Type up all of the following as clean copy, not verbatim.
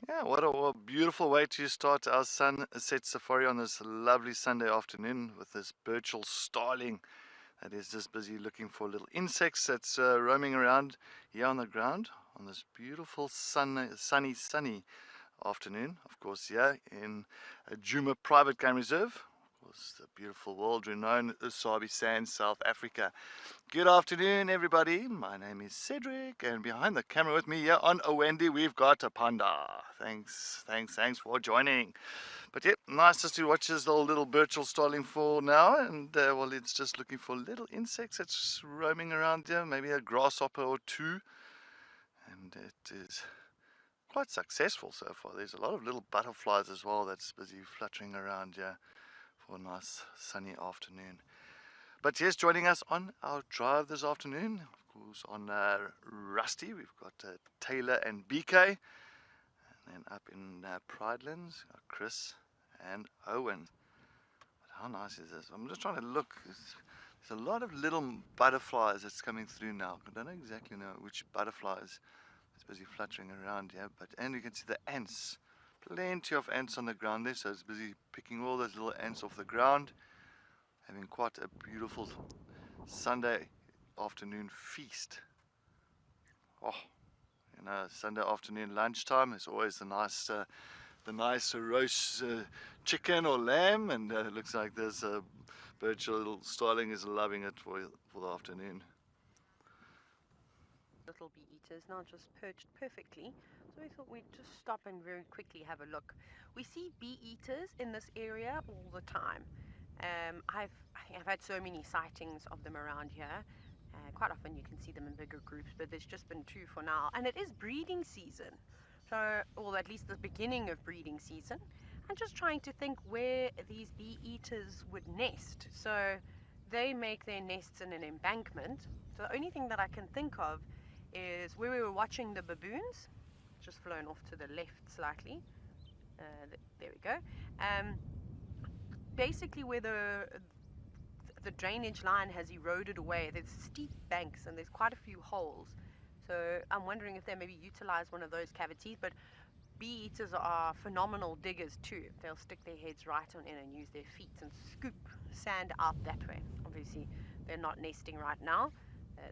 Yeah, what a beautiful way to start our sunset safari on this lovely Sunday afternoon with this Birchall starling that is just busy looking for little insects that's roaming around here on the ground on this beautiful sunny afternoon. Of course, here in Djuma Private Game Reserve. Of course, the beautiful world-renowned Usabi Sands, South Africa. Good afternoon, everybody. My name is Cedric, and behind the camera with me here on Owendi, we've got a panda. Thanks for joining. But yeah, nice just to watch this little Birchall starling for now, and well, it's just looking for little insects that's roaming around here, maybe a grasshopper or two, and it is quite successful so far. There's a lot of little butterflies as well that's busy fluttering around here for a nice sunny afternoon. But yes, joining us on our drive this afternoon, of course, on Rusty, we've got Tayla and BK, and then up in Pridelands, Chris and Owen. But how nice is this? I'm just trying to look. There's a lot of little butterflies that's coming through now. I don't exactly know which butterflies it's busy fluttering around here, and you can see the ants. Plenty of ants on the ground there, so it's busy picking all those little ants off the ground. Having quite a beautiful Sunday afternoon feast. Oh, Sunday afternoon lunchtime is always the nice roast chicken or lamb, and it looks like this Birchall starling is loving it for the afternoon. Little bee eaters now just perched perfectly, so we thought we'd just stop and very quickly have a look. We see bee eaters in this area all the time. I've had so many sightings of them around here. Quite often you can see them in bigger groups, but there's just been two for now, and it is breeding season, so, or at least the beginning of breeding season. I'm just trying to think where these bee eaters would nest. So they make their nests in an embankment. So the only thing that I can think of is where we were watching the baboons, just flown off to the left slightly. There we go. Basically where the drainage line has eroded away, there's steep banks and there's quite a few holes. So I'm wondering if they maybe utilize one of those cavities, but bee eaters are phenomenal diggers too. They'll stick their heads right on in and use their feet and scoop sand out that way. Obviously, they're not nesting right now.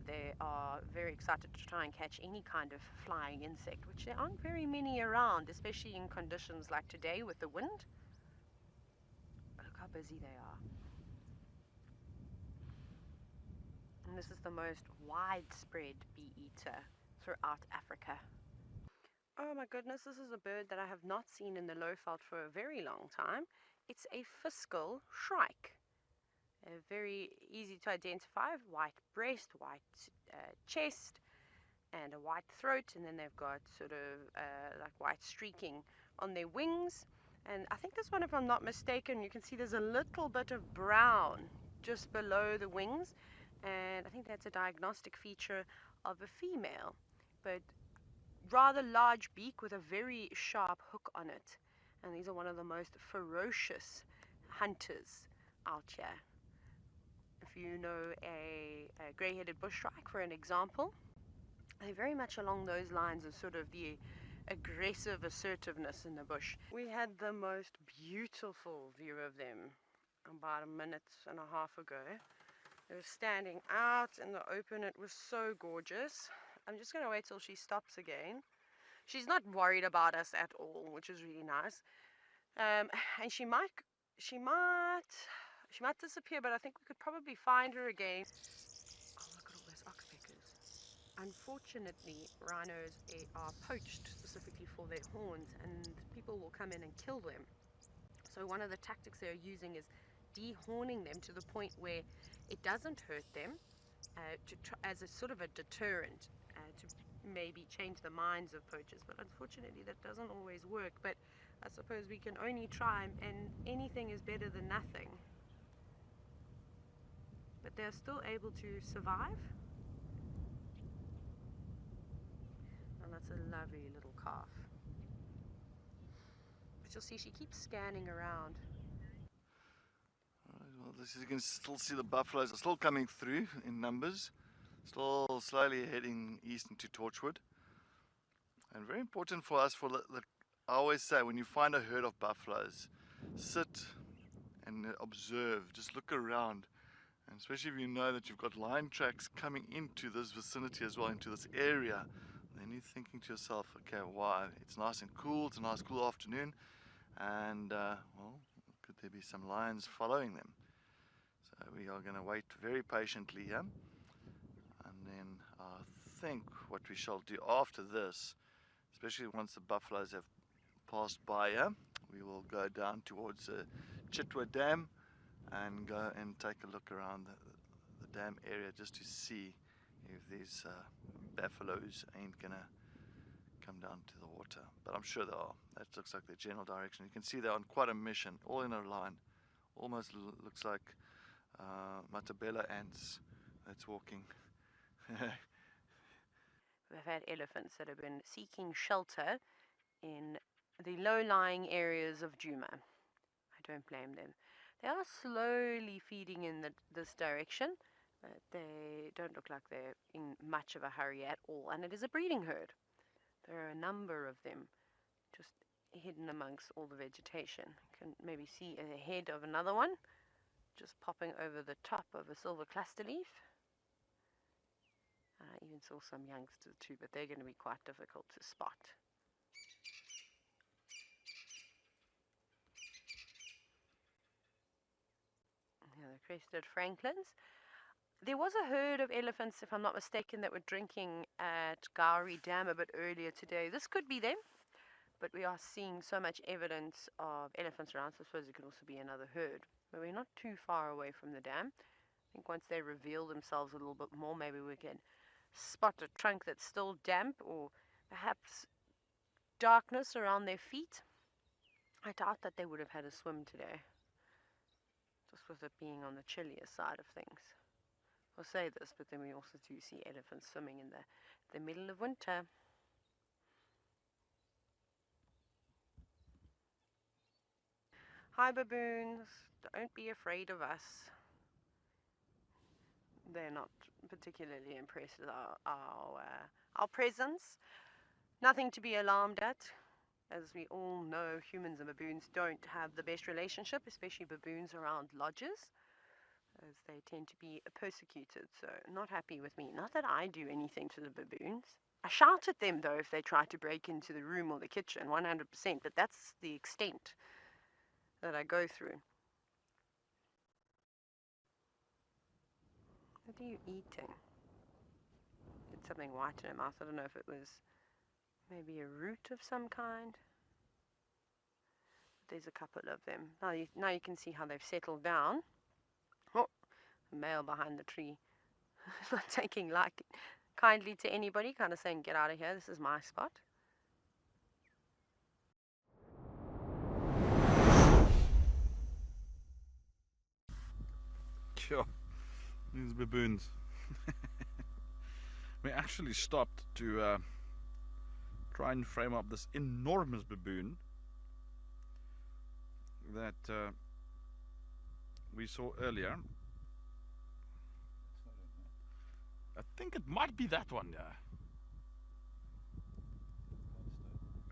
They are very excited to try and catch any kind of flying insect, which there aren't very many around, especially in conditions like today with the wind. Look how busy they are. And this is the most widespread bee eater throughout Africa. Oh my goodness, this is a bird that I have not seen in the Lowveld for a very long time. It's a fiscal shrike. Very easy to identify, white breast, white chest, and a white throat, and then they've got sort of like white streaking on their wings. And I think this one, if I'm not mistaken, you can see there's a little bit of brown just below the wings, and I think that's a diagnostic feature of a female, but rather large beak with a very sharp hook on it. And these are one of the most ferocious hunters out here. If you know a grey-headed bush shrike, for an example, they're very much along those lines of sort of the aggressive assertiveness in the bush. We had the most beautiful view of them about a minute and a half ago. They were standing out in the open. It was so gorgeous. I'm just going to wait till she stops again. She's not worried about us at all, which is really nice. And she might disappear, but I think we could probably find her again. Oh, look at all those oxpeckers. Unfortunately, rhinos are poached specifically for their horns, and people will come in and kill them. So one of the tactics they're using is dehorning them to the point where it doesn't hurt them, as a sort of a deterrent, to maybe change the minds of poachers. But unfortunately that doesn't always work, but I suppose we can only try, and anything is better than nothing. But they're still able to survive. And that's a lovely little calf. But you'll see she keeps scanning around. Well, you can still see the buffaloes are still coming through in numbers, still slowly heading east into Torchwood. And very important for us for the I always say when you find a herd of buffaloes, sit and observe, just look around. And especially if you know that you've got lion tracks coming into this vicinity as well, into this area, then you're thinking to yourself, okay, why? It's nice and cool, it's a nice cool afternoon, and well, could there be some lions following them? So we are going to wait very patiently here, and then I think what we shall do after this, especially once the buffaloes have passed by here, we will go down towards the Chitwa Dam and go and take a look around the dam area just to see if these buffaloes ain't gonna come down to the water. But I'm sure they are. That looks like the general direction. You can see they're on quite a mission, all in a line. Almost looks like Matabele ants that's walking. We've had elephants that have been seeking shelter in the low-lying areas of Djuma. I don't blame them. They are slowly feeding in this direction, but they don't look like they're in much of a hurry at all. And it is a breeding herd. There are a number of them just hidden amongst all the vegetation. You can maybe see a head of another one just popping over the top of a silver cluster leaf. I even saw some youngsters too, but they're going to be quite difficult to spot. Here, the crested francolins. There was a herd of elephants, if I'm not mistaken, that were drinking at Gowrie Dam a bit earlier today. This could be them, but we are seeing so much evidence of elephants around, so I suppose it could also be another herd. But we're not too far away from the dam. I think once they reveal themselves a little bit more, maybe we can spot a trunk that's still damp, or perhaps darkness around their feet. I doubt that they would have had a swim today, just with it being on the chillier side of things. I'll say this, but then we also do see elephants swimming in the middle of winter. Hi baboons, don't be afraid of us. They're not particularly impressed with our presence. Nothing to be alarmed at. As we all know, humans and baboons don't have the best relationship, especially baboons around lodges, as they tend to be persecuted, so not happy with me. Not that I do anything to the baboons. I shout at them, though, if they try to break into the room or the kitchen, 100%, but that's the extent that I go through. What are you eating? It's something white in her mouth. I don't know if it was maybe a root of some kind. There's a couple of them. Now you can see how they've settled down. Oh, the male behind the tree. Not taking kindly to anybody, kind of saying, get out of here, this is my spot. Sure, these baboons. We actually stopped to try and frame up this enormous baboon that we saw earlier. I think it might be that one, yeah.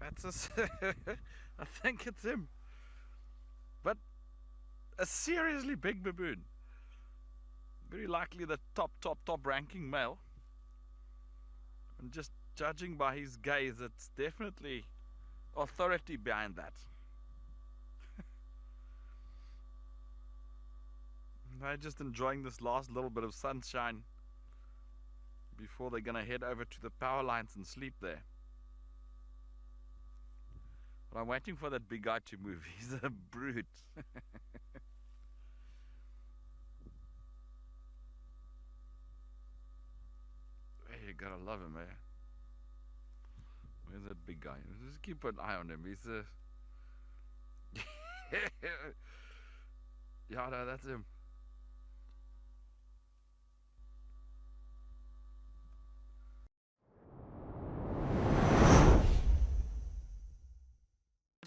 That's I think it's him. But a seriously big baboon. Very likely the top ranking male. And just judging by his gaze, it's definitely authority behind that. They're just enjoying this last little bit of sunshine before they're gonna head over to the power lines and sleep there. But I'm waiting for that big guy to move. He's a brute. You gotta love him, eh? Where's that big guy? Just keep an eye on him. He's a... Yeah, no, that's him.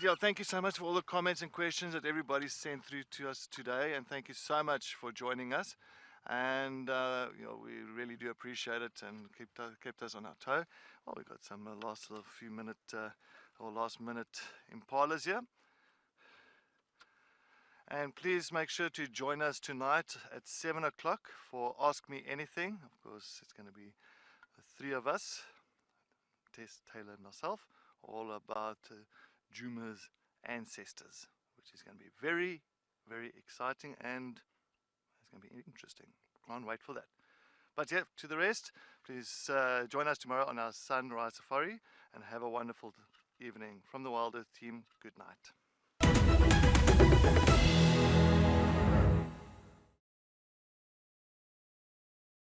Yeah, thank you so much for all the comments and questions that everybody sent through to us today, and thank you so much for joining us. And you know, we really do appreciate it and kept us on our toe. Well, we got some last little few minute our last minute impalas here. And please make sure to join us tonight at 7 o'clock for Ask Me Anything. Of course, it's going to be the three of us, Tess, Taylor, and myself, all about Djuma's ancestors, which is going to be very, very exciting and it's going to be interesting. Can't wait for that. But yeah, to the rest, please join us tomorrow on our sunrise safari and have a wonderful evening. From the Wild Earth team, good night.